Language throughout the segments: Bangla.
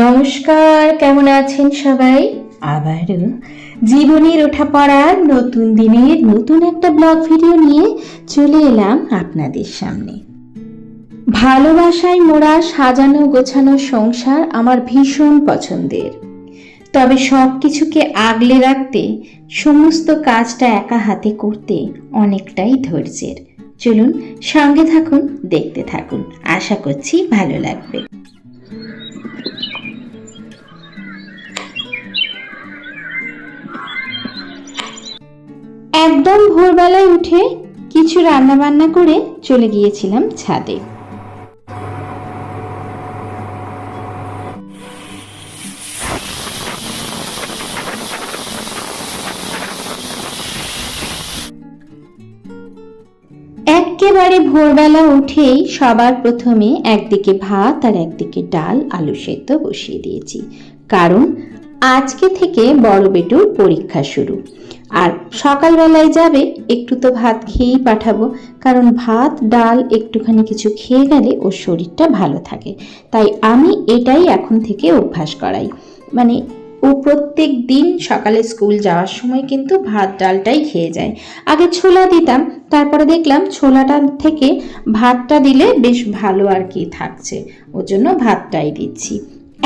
নমস্কার, কেমন আছেন সবাই? আবারও জীবনের ওঠাপড়ার নতুন দিনের নতুন একটা ব্লগ ভিডিও নিয়ে চলে এলাম আপনাদের সামনে। ভালোবাসায় মোড়া সাজানো গোছানো সংসার আমার ভীষণ পছন্দের। তবে সব কিছুকে আগলে রাখতে, সমস্ত কাজটা একা হাতে করতে অনেকটাই ধৈর্যের। চলুন সঙ্গে থাকুন, দেখতে থাকুন, আশা করছি ভালো লাগবে। একদম ভোরবেলায় উঠে কিছু রান্না বান্না করে চলে গিয়েছিলাম ছাদে। একেবারে ভোরবেলা উঠেই সবার প্রথমে একদিকে ভাত আর একদিকে ডাল আলু সেদ্ধ বসিয়ে দিয়েছি, কারণ আজকে থেকে বড় বেটুর পরীক্ষা শুরু। আর সকালবেলায় যাবে, একটু তো ভাত খেয়েই পাঠাবো, কারণ ভাত ডাল একটুখানি কিছু খেয়ে গেলে ওর শরীরটা ভালো থাকে। তাই আমি এটাই এখন থেকে অভ্যাস করাই। মানে ও প্রত্যেক দিন সকালে স্কুল যাওয়ার সময় কিন্তু ভাত ডালটাই খেয়ে যায়। আগে ছোলা দিতাম, তারপরে দেখলাম ছোলাটা থেকে ভাতটা দিলে বেশ ভালো আর কি থাকছে, ওর জন্য ভাতটাই দিচ্ছি।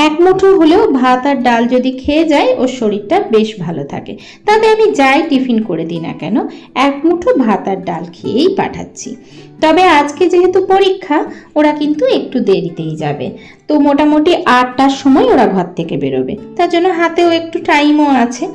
এক মুঠো হলেও ভাত আর ডাল যদি খেয়ে যায় ওর শরীরটা বেশ ভালো থাকে। তাতে আমি যাই টিফিন করে দিই না কেন, এক মুঠো ভাত আর ডাল খেয়েই পাঠাচ্ছি। তবে আজকে যেহেতু পরীক্ষা, ওরা কিন্তু একটু দেরিতেই যাবে, তো মোটামুটি 8টার সময় ওরা ঘর থেকে বেরোবে, তার জন্য হাতেও একটু টাইমও আছে।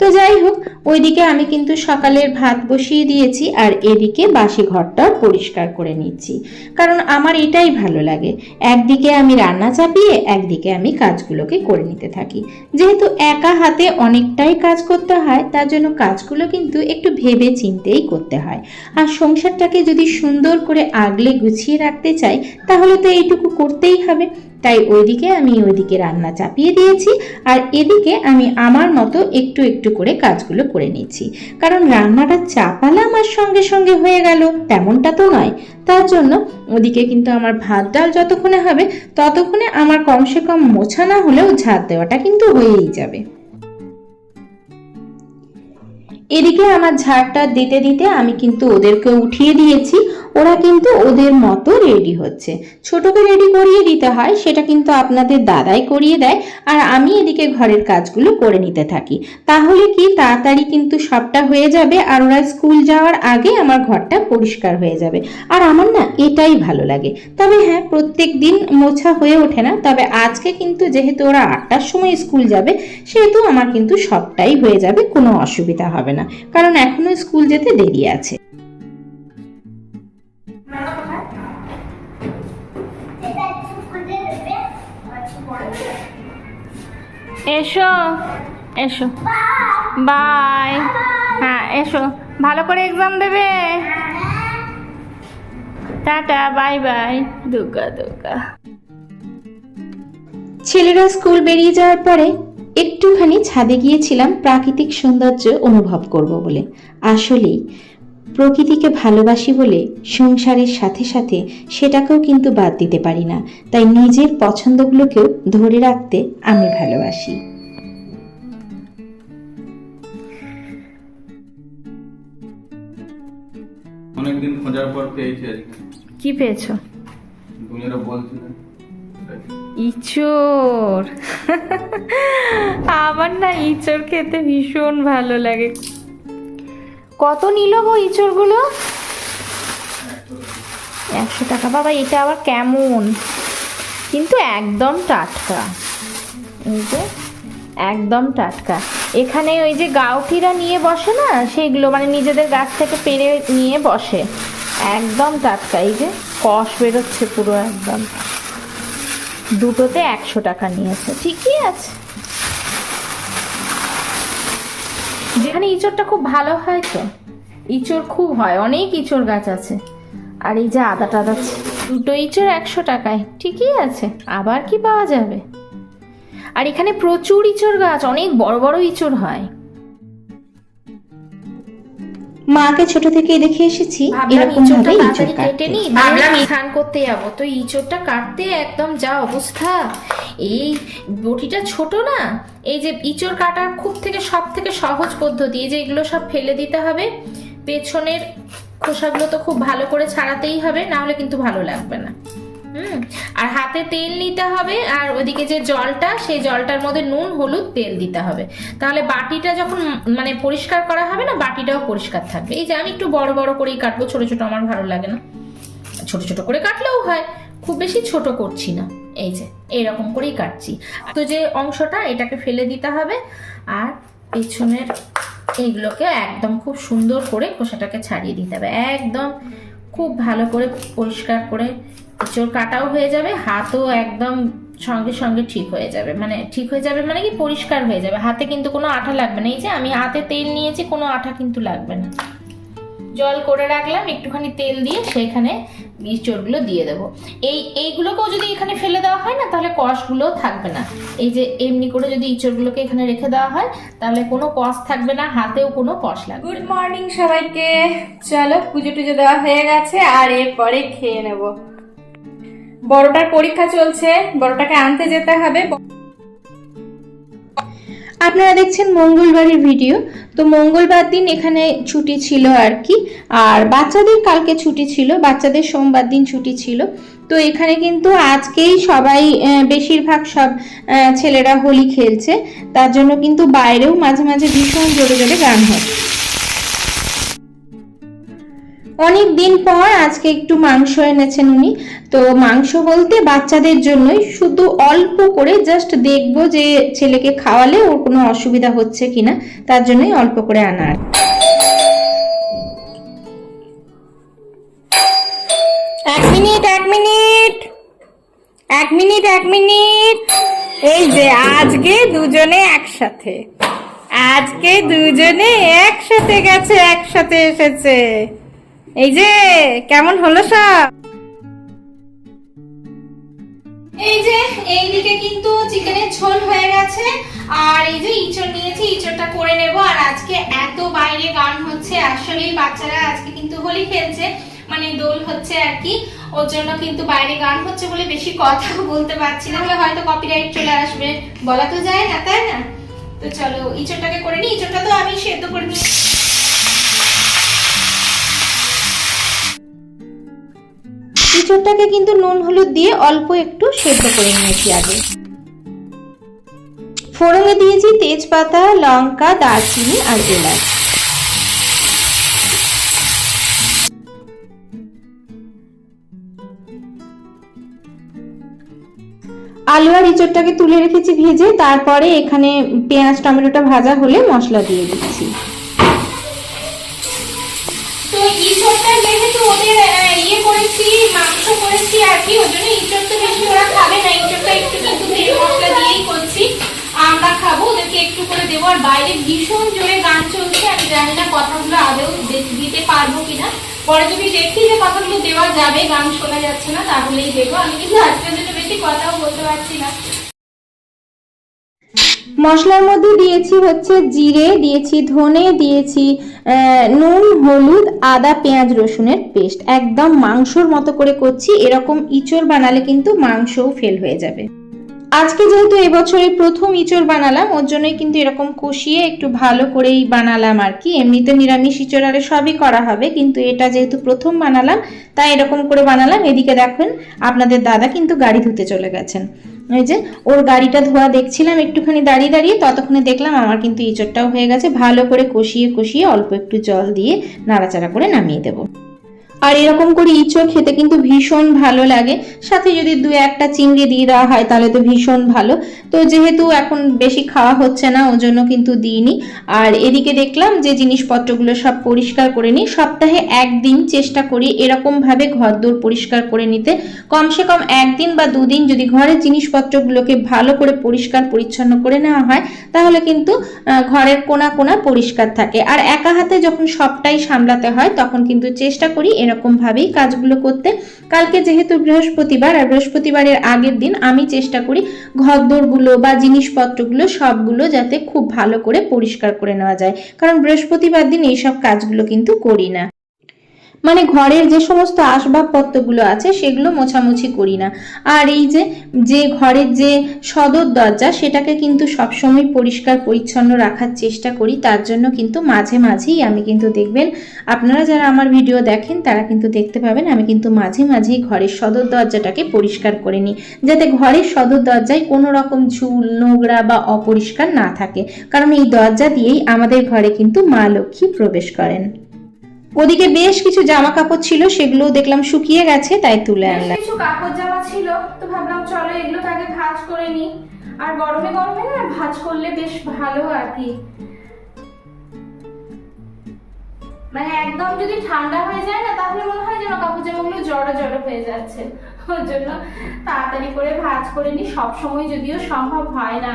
তো যাই হোক, ওইদিকে আমি কিন্তু সকালের ভাত বসিয়ে দিয়েছি আর এদিকে বাসি ঘরটা পরিষ্কার করে নিচ্ছি, কারণ আমার এটাই ভালো লাগে। একদিকে আমি রান্না চাপিয়ে একদিকে আমি কাজগুলোকে করে নিতে থাকি। যেহেতু একা হাতে অনেকটাই কাজ করতে হয়, তার জন্য কাজগুলো কিন্তু একটু ভেবে চিন্তেই করতে হয়। আর সংসারটাকে যদি সুন্দর করে আগলে গুছিয়ে রাখতে চাই, তাহলে তো এইটুকু করতেই হবে। তাই ওইদিকে রান্না চাপিয়ে দিয়েছি আর এদিকে আমি আমার মতো একটু একটু করে কাজগুলো করে নিচ্ছি, কারণ রান্নাটা চাপালাম আর সঙ্গে সঙ্গে হয়ে গেল তেমনটা তো নয়। তার জন্য ওদিকে কিন্তু আমার ভাত ডাল যতক্ষণে হবে ততক্ষণে আমার কমসে কম মোছা না হলেও ঝাড় দেওয়াটা কিন্তু হয়েই যাবে। এদিকে আমার ঝাড়টা দিতে দিতে আমি কিন্তু ওদেরকে উঠিয়ে দিয়েছি। ওরা কিন্তু ওদের মতো রেডি হচ্ছে। ছোটকে রেডি করিয়ে দিতে হয়, সেটা কিন্তু আপনাদের দাদাই করিয়ে দেয়, আর আমি এদিকে ঘরের কাজগুলো করে নিতে থাকি। তাহলে কি তাড়াতাড়ি কিন্তু সবটা হয়ে যাবে আর ওরা স্কুল যাওয়ার আগে আমার ঘরটা পরিষ্কার হয়ে যাবে। আর আমার না এটাই ভালো লাগে। তবে হ্যাঁ, প্রত্যেক দিন মোছা হয়ে ওঠে না, তবে আজকে কিন্তু যেহেতু ওরা 8টার সময় স্কুল যাবে, সেহেতু আমার কিন্তু সবটাই হয়ে যাবে, কোনো অসুবিধা হবে না, কারণ এখনো স্কুল যেতে দেরি আছে। এসো এসো, বাই। হ্যাঁ এসো, ভালো করে এক্সাম দেবে। Tata, bye bye. Durga Durga. ছেলেরা স্কুল বেরিয়ে যাওয়ার পরে একটুখানি ছাদে গিয়েছিলাম প্রাকৃতিক সৌন্দর্য অনুভব করব বলে। আসলেই প্রকৃতিকে ভালোবাসি বলে সংসারের সাথে সাথে সেটাকেও কিন্তু বাদ দিতে পারি না। তাই নিজের পছন্দগুলোকেও ধরে রাখতে আমি ভালোবাসি। অনেকদিন খোঁজার পর পেয়েছি আজকে। কি পেয়েছো? তুমি যেটা বলছিলে ইঁচড়। আমার না ইঁচড় খেতে ভীষণ ভালো লাগে। কত নিল গো ইঁচড়গুলো? 100 টাকা। বাবা, এটা আবার কেমন? কিন্তু একদম টাটকা, এই যে একদম টাটকা। এখানে ওই যে গাউটিরা নিয়ে বসে না, সেইগুলো মানে নিজেদের গাছ থেকে পেড়ে নিয়ে বসে, একদম টাটকা। এই যে কষ বেরোচ্ছে পুরো একদম। দুটোতে 100 টাকা নিয়েছে, ঠিকই আছে। যেখানে ইঁচড়টা খুব ভালো হয়, তো ইঁচড় খুব হয়, অনেক ইঁচড় গাছ আছে। আর এই যে আদা টাদা, দুটো ইঁচড় 100 টাকায়, ঠিকই আছে। আবার কি পাওয়া যাবে? আর এখানে প্রচুর ইঁচড় গাছ, অনেক বড় বড় ইঁচড় হয়। মাকে ছোট থেকেই দেখে এসেছি ভাবলাম এরকম ইঁচড়টা ভাবে তাড়াতাড়ি ইঁচড় কেটে কাটতে। নিই, ভাবলাম স্নান করতে যাবো, তো ইঁচড়টা কাটতে একদম যা অবস্থা। এই বটিটা ছোট না, এই যে ইঁচড় কাটার সব থেকে সহজ পদ্ধতি, এই যে এগুলো সব ফেলে দিতে হবে, পেছনের খোসাগুলো তো খুব ভালো করে ছাড়াতেই হবে, না হলে কিন্তু ভালো লাগবে না। আর হাতে তেল নিতে হবে, আর ওদিকে যে জলটা, সেই জলটার মধ্যে নুন হলুদ তেল দিতে হবে, তাহলে বাটিটা যখন মানে পরিষ্কার করা হবে না, বাটিটাও পরিষ্কার থাকবে। এই যে আমি একটু বড় বড় করেই কাটবো, ছোট ছোট আমার ভালো লাগে না, ছোট ছোট করে কাটলেও হয়, খুব বেশি ছোট করছি না, এই যে এইরকম করেই কাটছি। তো যে অংশটা এটাকে ফেলে দিতে হবে, আর পেছনের এইগুলোকে একদম খুব সুন্দর করে খোসাটাকে ছাড়িয়ে দিতে হবে, একদম খুব ভালো করে পরিষ্কার করে। ইঁচড় কাটাও হয়ে যাবে, হাতও একদম সঙ্গে সঙ্গে ঠিক হয়ে যাবে, মানে কি পরিষ্কার হয়ে যাবে, হাতে কিন্তু কোনো আঠা লাগবে না। এই যে আমি হাতে তেল নিয়েছি, কোনো আঠা কিন্তু লাগবে না। জল করে রাখলাম, একটুখানি তেল দিয়ে সেখানে ইঁচড়গুলো দিয়ে দেবো। এইগুলোকেও যদি এখানে ফেলে দেওয়া হয় না, তাহলে কষগুলো থাকবে না। এই যে এমনি করে যদি ইঁচড়গুলোকে এখানে রেখে দেওয়া হয়, তাহলে কোনো কষ থাকবে না, হাতেও কোনো কষ লাগবে। গুড মর্নিং সবাইকে। চলো, পুজো টুজো দেওয়া হয়ে গেছে, আর এরপরে খেয়ে নেব। বড়টার পরীক্ষা চলছে, বড়টাকে আনতে যেতে হবে। আপনারা দেখছেন মঙ্গলবারের ভিডিও। তো মঙ্গলবার দিন এখানে ছুটি ছিল আর কি, আর বাচ্চাদের কালকে ছুটি ছিল, বাচ্চাদের সোমবার দিন ছুটি ছিল। তো এখানে কিন্তু আজকেই সবাই বেশিরভাগ সব ছেলেরা হোলি খেলছে, তার জন্য কিন্তু বাইরেও মাঝে মাঝে ভীষণ জোরে জোরে গান হয়। অনেক দিন পর আজকে একটু মাংস এনেছেন উনি। তো মাংস বলতে বাচ্চাদের জন্যই, শুধু অল্প করে জাস্ট দেখবো যে ছেলেকে খাওয়ালে ওর কোনো অসুবিধা হচ্ছে কিনা, তার জন্যই অল্প করে আনা। এক মিনিট। এই যে আজকে দুজনে গেছে, একসাথে এসেছে। এই যে কেমন হলো সব? এই যে এইদিকে কিন্তু চিকেনের ঝোল হয়ে গেছে, আর এই যে ইঁচড় নিয়েছি, ইঁচড়টা করে নেব। আর আজকে এত বাইরে গান হচ্ছে, আসলেই বাচ্চারা আজকে কিন্তু হোলি খেলছে, মানে দোল হচ্ছে আর কি, ওর জন্য কিন্তু বাইরে গান হচ্ছে বলে বেশি কথা বলতে পারছি না, হলে হয়তো কপিরাইট চলে আসবে, বলা তো যায় না, তাই না? তো চলো ইঁচড়টাকে করে নিই। ইঁচড়টা তো আমি সেদ্ধ করে নিই। ইঁচড়টাকে কিন্তু নুন হলুদ দিয়ে অল্প একটু সেদ্ধ করে নিয়েছি আগে। ফোড়নে দিয়েছি তেজপাতা, লঙ্কা, দারচিনি আর এলাচ। আলু আর ইঁচড়টাকে তুলে রেখেছি ভেজে, তারপরে এখানে পেঁয়াজ টমেটোটা ভাজা হলে মশলা দিয়ে দিচ্ছি। তো ইঁচড়টা যেহেতু ওদের করেছি, মাংস করেছি আর কি, ওই জন্য ইঁচড় তো বেশি ওরা খাবে না, ইঁচড়টা একটু কিন্তু তেল মশলা দিয়েই করছি, আমরা খাবো, ওদেরকে একটু করে দেবো। আর বাইরে ভীষণ জোরে গান চলছে, আমি জানি না কথাগুলো আদৌ দিতে পারবো কিনা, পরে যদি দেখি যে কথাগুলো দেওয়া যাবে, গান শোনা যাচ্ছে না, তাহলেই দেবো। আমি কিন্তু আজকের জন্য বেশি কথাও বলতে পারছি না। মশলার মধ্যে দিয়েছি হচ্ছে জিরে, দিয়েছি ধনে, দিয়েছি নুন, হলুদ, আদা, পেঁয়াজ, রসুনের পেস্ট। একদম মাংসর মতো করে করছি, এরকম ইঁচড় বানালে কিন্তু মাংসও ফেল হয়ে যাবে। আজকে যেহেতু এবছরের প্রথম ইঁচড় বানালাম, ওর জন্যই কিন্তু এরকম কষিয়ে একটু ভালো করেই বানালাম আর কি। এমনিতে নিরামিষ ইঁচড় আরে সবই করা হবে, কিন্তু এটা যেহেতু প্রথম বানালাম তাই এরকম করে বানালাম। এদিকে দেখেন আপনাদের দাদা কিন্তু গাড়ি ধুতে চলে গেছেন, এই যে ওর গাড়িটা ধোয়া দেখছিলাম একটুখানি দাঁড়িয়ে দাঁড়িয়ে, ততক্ষণে দেখলাম আমার কিন্তু ইঁচড়টাও হয়ে গেছে। ভালো করে কষিয়ে কষিয়ে অল্প একটু জল দিয়ে নাড়াচাড়া করে নামিয়ে দেবো। আর এরকম করে ইঁচড় খেতে কিন্তু ভীষণ ভালো লাগে, সাথে যদি দু একটা চিংড়ি দিয়ে দেওয়া হয় তাহলে তো ভীষণ ভালো। তো যেহেতু এখন বেশি খাওয়া হচ্ছে না, ওই জন্য কিন্তু দিইনি। আর এদিকে দেখলাম যে জিনিসপত্রগুলো সব পরিষ্কার করে নিই, সপ্তাহে একদিন চেষ্টা করি এরকম ভাবে ঘরদোর পরিষ্কার করে নিতে। কমসে কম একদিন বা দুদিন যদি ঘরের জিনিসপত্রগুলোকে ভালো করে পরিষ্কার পরিচ্ছন্ন করে নেওয়া হয়, তাহলে কিন্তু ঘরের কোনা কোনা পরিষ্কার থাকে। আর একা হাতে যখন সবটাই সামলাতে হয়, তখন কিন্তু চেষ্টা করি এরকমভাবেই কাজগুলো করতে। কালকে যেহেতু বৃহস্পতিবার, আর বৃহস্পতিবারের আগের দিন আমি চেষ্টা করি ঘরদোরগুলো বা জিনিসপত্রগুলো সবগুলো যাতে খুব ভালো করে পরিষ্কার করে নেওয়া যায়, কারণ বৃহস্পতিবার দিন এইসব কাজগুলো কিন্তু করি না। মানে ঘরের যে সমস্ত আসবাবপত্রগুলো আছে সেগুলো মোছামুছি করি না। আর এই যে ঘরের যে সদর দরজা সেটাকে কিন্তু সবসময় পরিষ্কার পরিচ্ছন্ন রাখার চেষ্টা করি। তার জন্য কিন্তু মাঝে মাঝেই আমি কিন্তু দেখবেন, আপনারা যারা আমার ভিডিও দেখেন তারা কিন্তু দেখতে পাবেন আমি কিন্তু মাঝে মাঝেই ঘরের সদর দরজাটাকে পরিষ্কার করে নিই, যাতে ঘরের সদর দরজায় কোনো রকম ঝুল, নোংরা বা অপরিষ্কার না থাকে, কারণ এই দরজা দিয়েই আমাদের ঘরে কিন্তু মা লক্ষ্মী প্রবেশ করেন। ওদিকে বেশ কিছু জামা কাপড় ছিল, সেগুলোও দেখলাম শুকিয়ে গেছে, তাই তুলে আনলাম। কিছু কাপড় জামা ছিল, তো ভাবলাম চলো এগুলোকে আগে ভাঁজ করে নি। আর গরমে গরমে না ভাঁজ করলে বেশ ভালো আর কি। মানে একদম যদি ঠান্ডা হয়ে যায় না, তাহলে মনে হয় যেন কাপড় জামাগুলো জড়ো জড়ো হয়ে যাচ্ছে। ওর জন্য তাড়াতাড়ি করে ভাঁজ করে নি, সবসময় যদিও সম্ভব হয় না।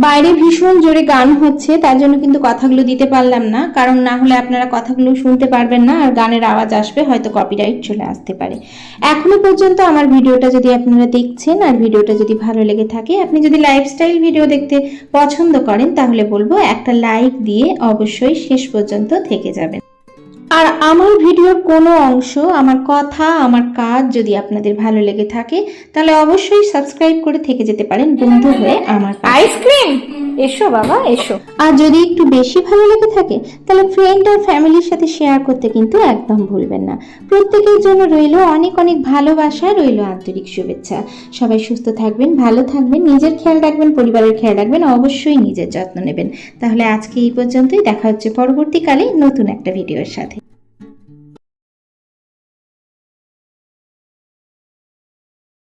বাইরে ভীষণ জোরে গান হচ্ছে, তার জন্য কিন্তু কথাগুলো দিতে পারলাম না, কারণ না হলে আপনারা কথাগুলো শুনতে পারবেন না আর গানের আওয়াজ আসবে, হয়তো কপিরাইট চলে আসতে পারে। এখনো পর্যন্ত আমার ভিডিওটা যদি আপনারা দেখছেন আর ভিডিওটা যদি ভালো লেগে থাকে, আপনি যদি লাইফস্টাইল ভিডিও দেখতে পছন্দ করেন, তাহলে বলবো একটা লাইক দিয়ে অবশ্যই শেষ পর্যন্ত থেকে যাবেন। আর আমার ভিডিওর কোনো অংশ, আমার কথা, আমার কাজ যদি আপনাদের ভালো লেগে থাকে, তাহলে অবশ্যই সাবস্ক্রাইব করে থেকে যেতে পারেন বন্ধু হয়ে আমার পাশে। আইসক্রিম, এসো বাবা এসো। আর যদি একটু বেশি ভালো লেগে থাকে, তাহলে ফ্রেন্ড আর ফ্যামিলির সাথে শেয়ার করতে কিন্তু একদম ভুলবেন না। প্রত্যেকের জন্য রইল অনেক অনেক ভালোবাসা, রইল আন্তরিক শুভেচ্ছা। সবাই সুস্থ থাকবেন, ভালো থাকবেন, নিজের খেয়াল রাখবেন, পরিবারের খেয়াল রাখবেন, অবশ্যই নিজের যত্ন নেবেন। তাহলে আজকে এই পর্যন্তই, দেখা হচ্ছে পরবর্তীকালে নতুন একটা ভিডিওর সাথে।